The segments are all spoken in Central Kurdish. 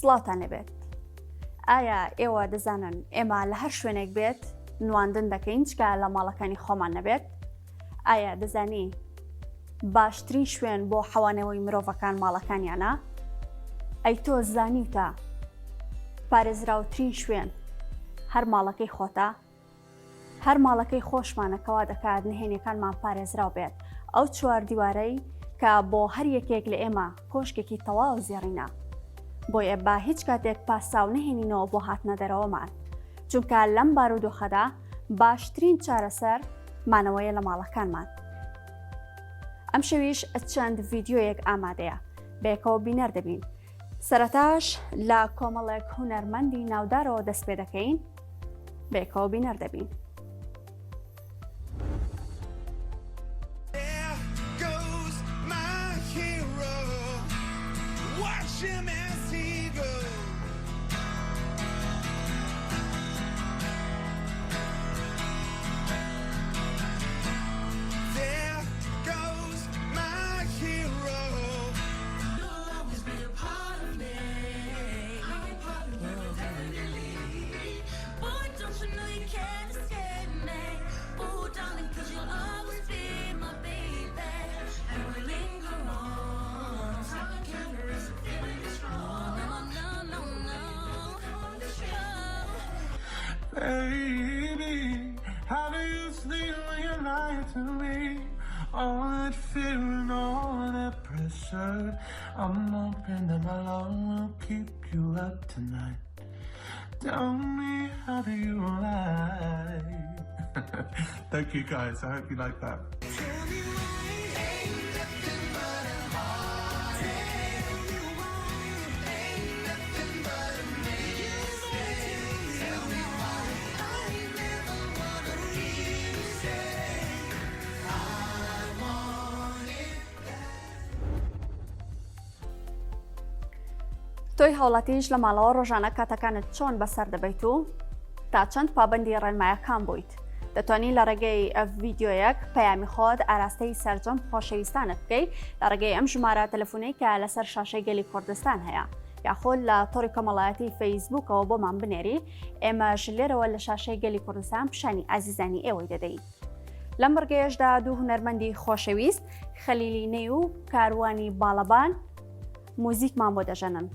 سڵاتان لەبێت. ئایا ئێوە دەزانن ئێمە لە هەر شوێنێک بێت نواندن دەکەین چکە لە ماڵەکانی خۆمان نەبێت؟ ئایا دەزانی باشترین شوێن بۆ حەوانەوەی مرۆڤەکان ماڵەکانیانە؟ ئەی تۆ زانیتە پارێزراوترین شوێن هەر ماڵەکەی خۆتە؟ هەر ماڵەکەی خۆشمانەکەوا دەکات نهێنیەکانمان پارێزراو بێت، ئەو چوار دیوارەی کە بۆ هەر یەکێک لە ئێمە کۆشکێکی تەواو زێڕینە. بۆیە با هیچ کاتێک پاساو نهێنینەوە بۆ هاتنە دەرەوەمان، چونکە لەم بارودۆخەدا باشترین چارەسەر مانەوەیە لە ماڵەکانمان. ئەم شەویش چەند ڤیدیۆیەک ئامادەیە، بەیەکەوە بینەر دەبین. سەرەتاش لە کۆمەڵێک هونەرمەندی ناودارەوە دەست پێ دەکەین، بەیەکەوە بینەر دەبین. Baby, how do you sleep when you lie to me? All that fear and all that pressure, I'm hoping that my love will keep you up tonight. Tell me, how do you lie? Thank you guys, I hope you like that. تۆی هەوڵاتیش لە ماڵەوە ڕۆژانە کاتەکانت چۆن بەسەر دەبیت و تا چەند پابەندی ڕێنمایەکان بوویت؟ دەتوانی لە ڕێگەی ڤیدیۆیەک پەیامی خۆت ئاراستەی سەرجەم خۆشەویستانت بکەیت لە ڕێگەی ئەم ژمارە تەلەفۆنەی کە لەسەر شاشەی گەلی کوردستان هەیە، یاخۆت لە تۆڕی کۆمەڵایەتی فەیسبووکەوە بۆمان بنێری، ئێمەش لێرەوە لە شاشەی گەلی کوردستان پیشانی ئازیزانی ئێوەی دەدەین. لەم ڕێگەیەشدا دوو هونەرمەندی خۆشەویست خەلیلی نەی و کاروانی باڵەبان موزیکمان بۆ دەژەنن.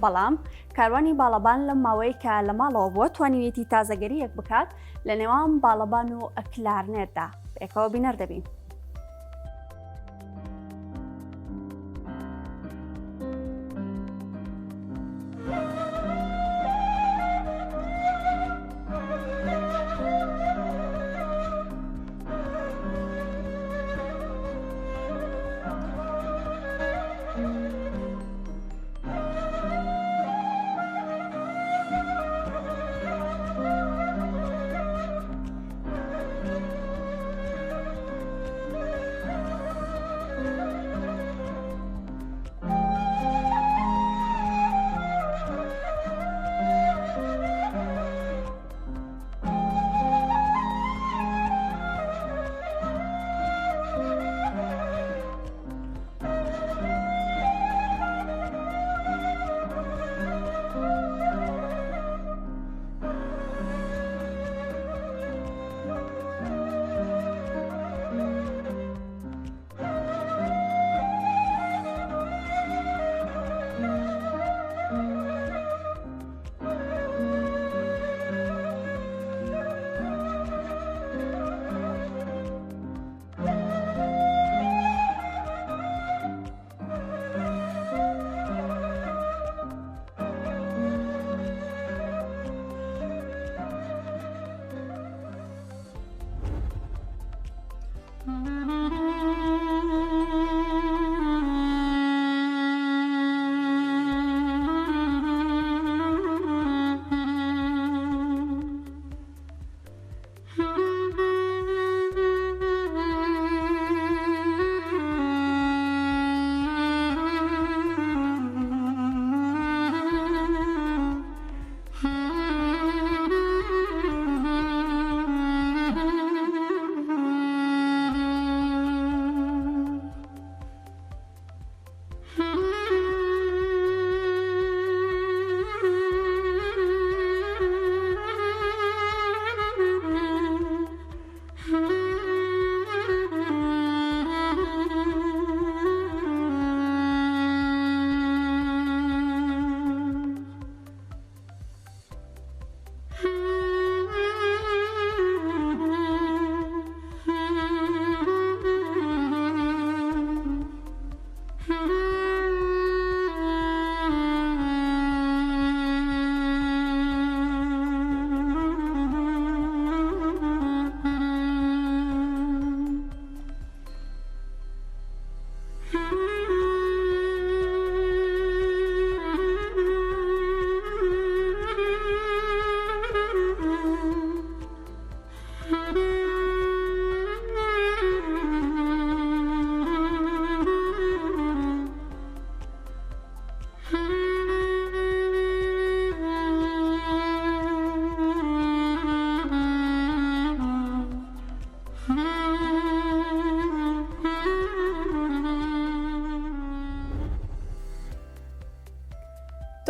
بەڵام کاروانی باڵەبان لەم ماوەی کە لە ماڵەوە بووە توانیوێتی تازەگەریەک بکات لە نێوان باڵەبان و کلارنێتدا، بەیەکەوە بینەر دەبین.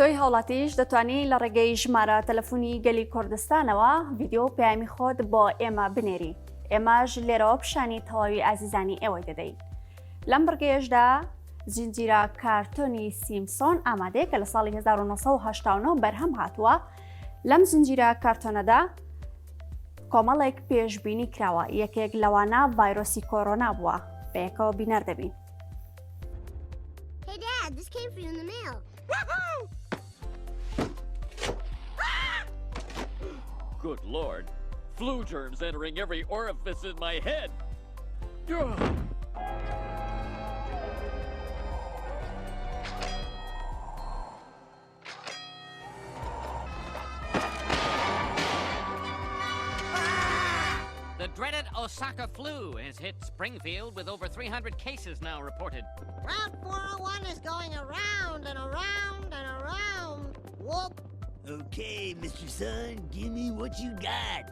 تۆی هەوڵاتیش دەتوانیت لە ڕێگەی ژمارە تەلەفۆنی گەلی کوردستانەوە ڤیدیۆ پەیامی خۆت بۆ ئێمە بنێری. ئێمەش لێرەوە پیشانی تەواوی ئازیزانی ئێوەی دەدەین. لەم بڕگەیەشدا زنجیرە کارتۆنی سیمسۆن ئامادەیە کە لە ساڵی 1989 بەرهەم هاتووە. لەم زنجیرە کارتۆنەدا کۆمەڵێک پێشبینی کراوە، یەکێک لەوانە ڤایرۆسی کۆرۆنا بووە. بەیەکەوە بینەر دەبین. Hey Dad, this came for you in the mail. Good Lord. Flu germs entering every orifice in my head. The dreaded Osaka flu has hit Springfield with over 300 cases now reported. Route 401 is going around and around and around. Whoop. Okay, Mr. Sun, give me what you got.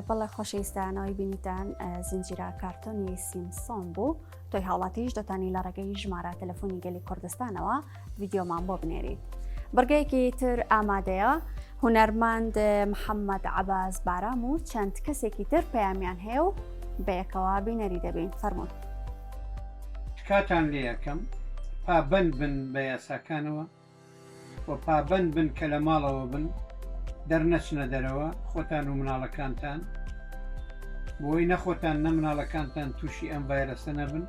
بەڵێ خۆشەویستانەوەی بینیتان زنجیرە کارتۆنی سیمسۆن بوو. تۆی هاوڵاتیش دەتانی لە ڕێگەی ژمارە تەلەفۆنی گەلی کوردستانەوە ڤیدیۆمان بۆ بنێریت. بڕگەیەکی تر ئامادەیە، هونەرمەند محەممەد عەباس بارام و چەند کەسێکی تر پەیامیان هەیە و بەیەکەوە بینەری دەبین. فەرموون. کاتان لێ یەکەم پابەند بن بە یاساکانەوە و پابەند بن کە لە ماڵەوە بن، دەرنەچنە دەرەوە خۆتان و مناڵەکانتان، بۆی نەخۆتان نە مناڵەکانتان تووشی ئەم ڤایرەسە نەبن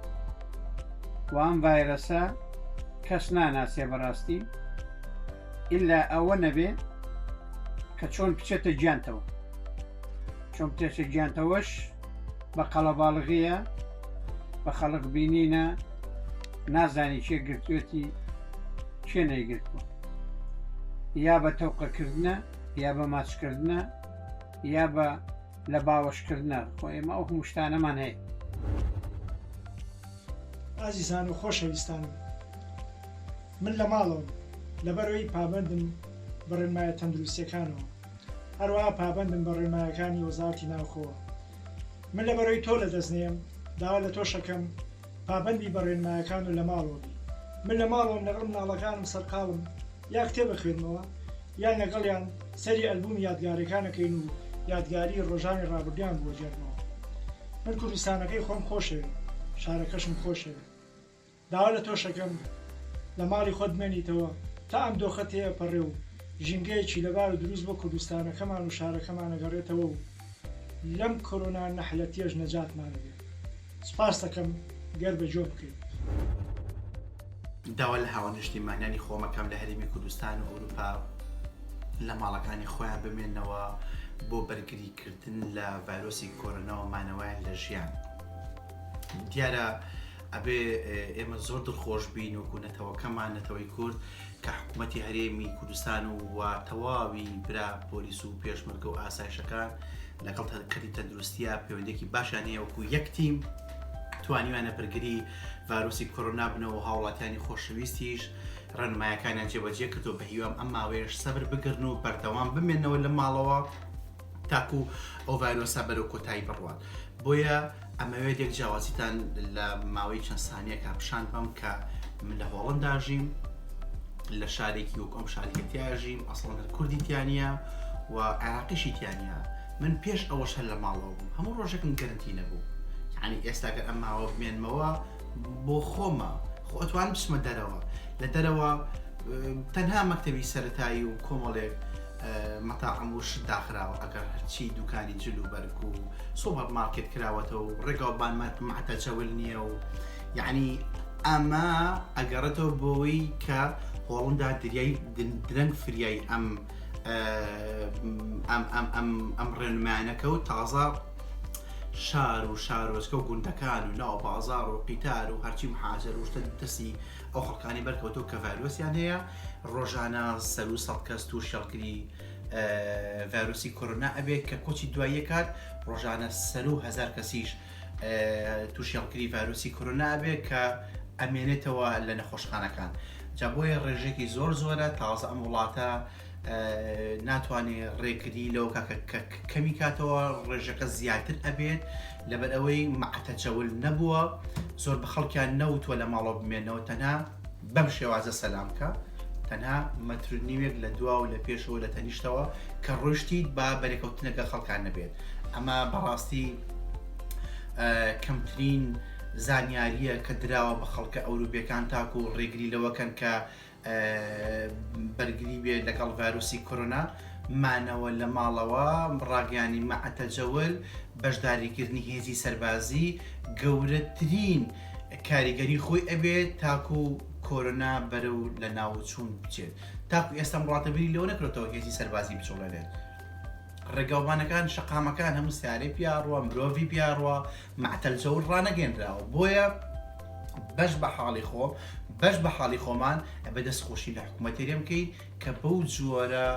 و ئەم ڤایرەسە کەس ناناسێ بەڕاستی ئیلا ئەوە نەبێ کە چۆن بچێتە گیانتەوە. چۆن بچێتە گیانتەوەش بە قەڵەباڵغیە، بە خەڵق بینینە، نازانی چێ گرتوێتی چێ نەیگرتووە، یا بە تەوقەکردنە، یا بە ماچکردنە، یا بە لە باوەشکردنە. خۆ ئێمە ئەو هەموو شتانەمان هەیە. ئازیزان و خۆشەویستانم، من لە ماڵەوە لەبەرەوەی پابەندم بە ڕێنمایە تەندروستیەکانەوە، هەروەها پابەندم بە ڕێنمایەکانی وەزارەتی ناوخۆوە. من لەبەرەوەی تۆ لە دەستنێم داوا لە تۆ شەکەم پابەندی بە ڕێنمایەکان و لە ماڵەوە بی. من لە ماڵەوە لەگەڵ مناڵەکانم سەرقاڵم، یا کتێب بخوێنمەوە یان لەگەڵیان سەری ئەلبومی یادگارەکانەکەین و یادگاری ڕۆژانی ڕابردویان بۆ جێرنەوە. من کوردستانەکەی خۆم خۆشەوێ، شارەکەشم خۆشەوێ. داوا لە تۆ شەکەم لە ماڵی خۆت بمێنیتەوە تا ئەم دۆخەت هەیە پەڕێ و ژینگەیەکی لەبار و دروست بۆ کوردستانەکەمان و شارەکەمان ئەگەڕێتەوە و لەم کۆرۆنا نەحلەتیەش نەجاتمان بێ. سوپاس دەکەم گەر بەجۆ بکەیت. داوا لە هاوەنیشتیمانیانی خۆمەکەم لە هەرێمی کوردستان و ئەوروپا لە ماڵەکانی خۆیان بمێنەوە بۆ بەرگریکردن لە ڤایرۆسی کۆرۆناوە مانەوەیان لە ژیان. دیارە ئەبێ ئێمە زۆر دڵخۆش بین و نەتەوەکەمان نەتەوەی کورد کە حکوومەتی هەرێمی کوردستان و تەواوی برا پۆلیس و پێشمەرگە و ئاسایشەکان لەگەڵ کەتی تەندروستیە پەیوەندێکی باشیان هەیە وەکو یەک تیم توانیوانە پرگری ڤایرۆسی کۆرۆنا بنەوە هاوڵاتیانی خۆشەویستیش ڕێنمایەکانیان جێبەجێ کردو بە هیوام ئەم ماوەیەش سەبر بگرن و بەردەوام بمێنەوە لە ماڵەوە تاکو ئەو ڤایرۆسە بەرەو کۆتایی بڕوان. بۆیە ئەمەوێت یەک جیاوازیتان لە ماوەی چەند سانیەکە پیشان بەم کە من لە هۆڵنداژیم، لە شارێکی وەکو ئەم شارێکەتیاژیم، ئەسڵەن هەر کوردی تیانە و عێراقیشی تیانە. من پێش ئەوەش هەر لە ماڵەوە بووم، هەموو ڕۆژێکم گەرنتی نەبوو. یعنی ئێستاگەر ئەم ماوە بمێنمەوە بۆ خۆمە، خۆ ئەتوانم بچمە دەرەوە. لە دەرەوە تەنها مەکتەبی سەرەتایی و کۆمەڵێک مەتاعم و شت داخراوە، ئەگەر هەرچی دوکانی جل و بەرگ و سوپەر مارکێت کراوەتەوە و ڕێگاوبان مەحتەجەول نییە و یعنی ئەمە ئەگەڕێتەوە بۆەوەی کە هۆڵندا دریای درەنگ فریای ئەم ڕێنمایانەکە و تازە شار و شارۆچکە و گوندەکان و ناو بازار و قیتار و هەرچی محاجر و شتە دەستی ئەو خەڵکانی بەرکەوتەوە کە ڤایرۆسیان هەیە. ڕۆژانە 100 کەس تووشێڵکری ڤایرۆسی کۆرۆنا ئەبێت کە کۆچی دواییە کات، ڕۆژانە 100,000 کەسیش تووشێڵکری ڤایرۆسی کۆرۆنا ئەبێت کە ئەمێنێتەوە لە نەخۆشخانەکان. جا بۆیە ڕێژێکی زۆر زۆرە تازە ئەم وڵاتە ناتوانێت ڕێکردی لەو کەمی کاتەوە ڕێژەکە زیاتر ئەبێت لەبەر ئەوەی مەعتەجەول نەبووە زۆر بە خەڵکیان نەوتوە لە ماڵەوە بمێنەوە تەنها بەم شێوازە سەلامکە تەنها مەتر نیوێک لە دوا و لە پێشەوە لە تەنیشتەوە کە ڕۆشتیت با بەرێکەوتنەکە خەڵکان نەبێت ئەمە بەڕاستی کەمترین زانیاریە کە دراوە بە خەڵکە ئەوروپیەکان تاکو و ڕێگری لەوەکەن کە بەرگری بێت لەگەڵ ڤایرۆسی کۆرۆنا مانەوە لە ماڵەوە ڕاگەیانی مەعتەجەول بەشداریکردنی هێزی سەربازی گەورەترین کاریگەری خۆی ئەبێت تاکو کۆرۆنا بەرەو لە ناوچوون بچێت تاکو ئێستا وڵاتەبیری لەوە نەکرێتەوە هێزی سەربازی بچۆڵێنێت ڕێگاوبانەکان شەقامەکان هەموو سیارەی پیاڕوە مرۆڤی پیاڕوە مەعتەجەول ڕانەگەێنراوە بۆیە بەش بە حاڵی خۆمان ئەبێ دەستخۆشی لە حکوومەتێری بکەین کە بەو جۆرە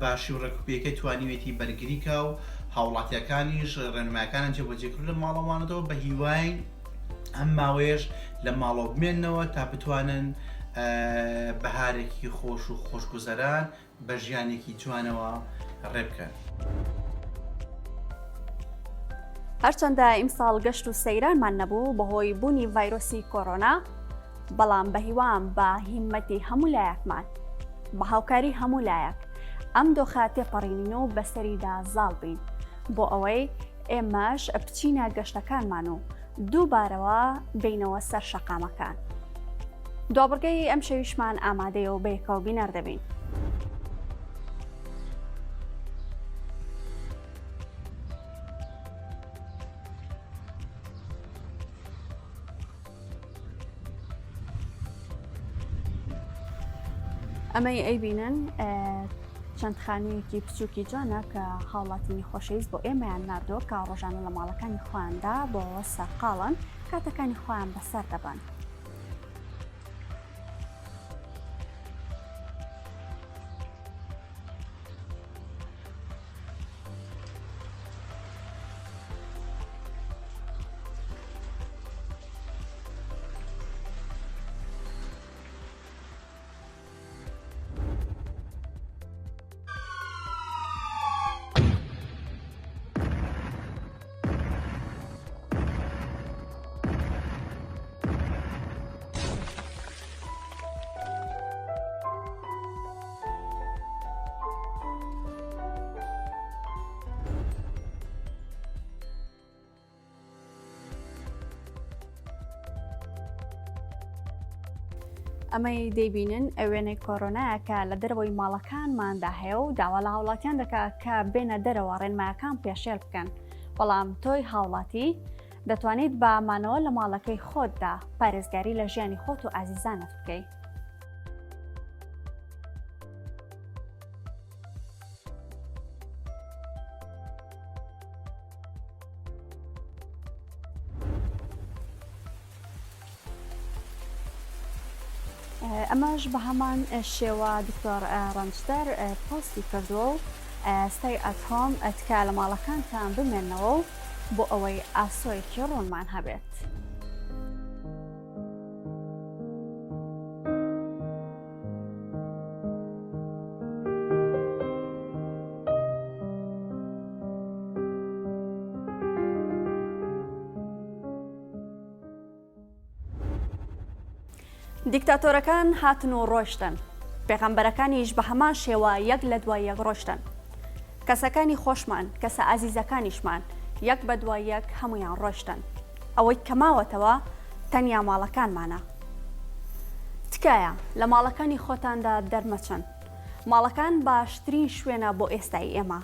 باشی و ڕێکوپێکە توانیوێتی بەرگریکە و هاوڵاتیەکانیش ڕێنمایەکانیان جێبەجێکردن لە ماڵەوانەوە بە هیوای ئەم ماوەیەش لە ماڵەوە بمێننەوە تا بتوانن بەهارێکی خۆش و خۆشگوزەران بە ژیانێکی جوانەوە ڕێبکەن. هەرچەندە ئیمساڵ گەشت و سەیرانمان نەبوو بەهۆی بوونی ڤایرۆسی کۆرۆنا بەڵام بە هیوام بە هیممەتی هەموو لایەکمان بە هاوکاری هەموو لایەک ئەم دۆخە تێپەڕینین و بەسەریدا زاڵ بین بۆ ئەوەی ئێمەش بچینە گەشتەکانمان و دووبارەوە بینەوە سەر شەقامەکان. دوابڕگەی ئەم شەویشمان ئامادەیە و بەیەکەوە بینەر دەبین. ئەمەی ئەیبینن چەند خانوویەکی بچووکی جوانە کە هاوڵاتینی خۆشەویست بۆ ئێمەیان ناردۆ کە ڕۆژانە لە ماڵەکانی خۆیاندا بۆ سەرقاڵن کاتەکانی خۆیان بەسەر دەبن. ئەمەی دەیبینن ئەو وێنەی کۆرۆنایە کە لە دەرەوەی ماڵەکانماندا هەیە و داوا لە هاوڵاتیان دەکات کە بێنە دەرەوە ڕێنمایەکان پێشێل بکەن بەڵام تۆی هاوڵاتی دەتوانیت بە مانەوە لە ماڵەکەی خۆتدا پارێزگاری لە ژیانی خۆت و ئازیزانت بکەیت. ئەمەش بە هەمان شێوە دکتۆر ڕەنجدەر پۆستی کردووە و ستەی ئەت هۆم ئەتکا لە ماڵەکانتان بمێنەوە و بۆ ئەوەی ئاسۆیەکی ڕوونمان هەبێت. دیکتاتۆرەکان هاتن و ڕۆیشتن، پێغەمبەرەکانیش بە هەمان شێوە یەک لە دوای یەک ڕۆیشتن. کەسەکانی خۆشمان، کەسە ئازیزەکانیشمان یەک بە دوای یەک هەمویان ڕۆیشتن. ئەوەی کەماوەتەوە تەنیا ماڵەکانمانە. تکایە لە ماڵەکانی خۆتاندا دەرمەچن. ماڵەکان باشترین شوێنە بۆ ئێستای ئێمە.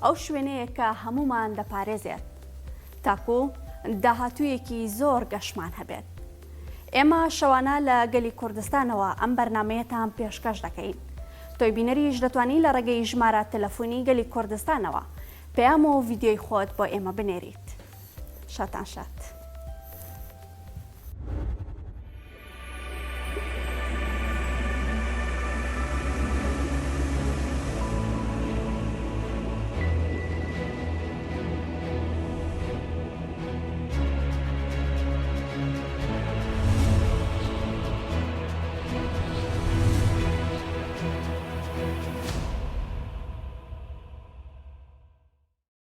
ئەو شوێنەیە کە هەمومان دەپارێزێت تاکو داهاتوویەکی زۆر گەشمان هەبێت. ئێمە شەوانە لە گەلی کوردستانەوە ئەم بەرنمەیەتان پێشکەش دەکەین. تۆی بینەریش دەتوانین لە ڕێگەی ژمارە تەلەفۆنی گەلی کوردستانەوە پەیام و ڤیدیۆی خۆت بۆ ئێمە بنێریت. شاتان شات.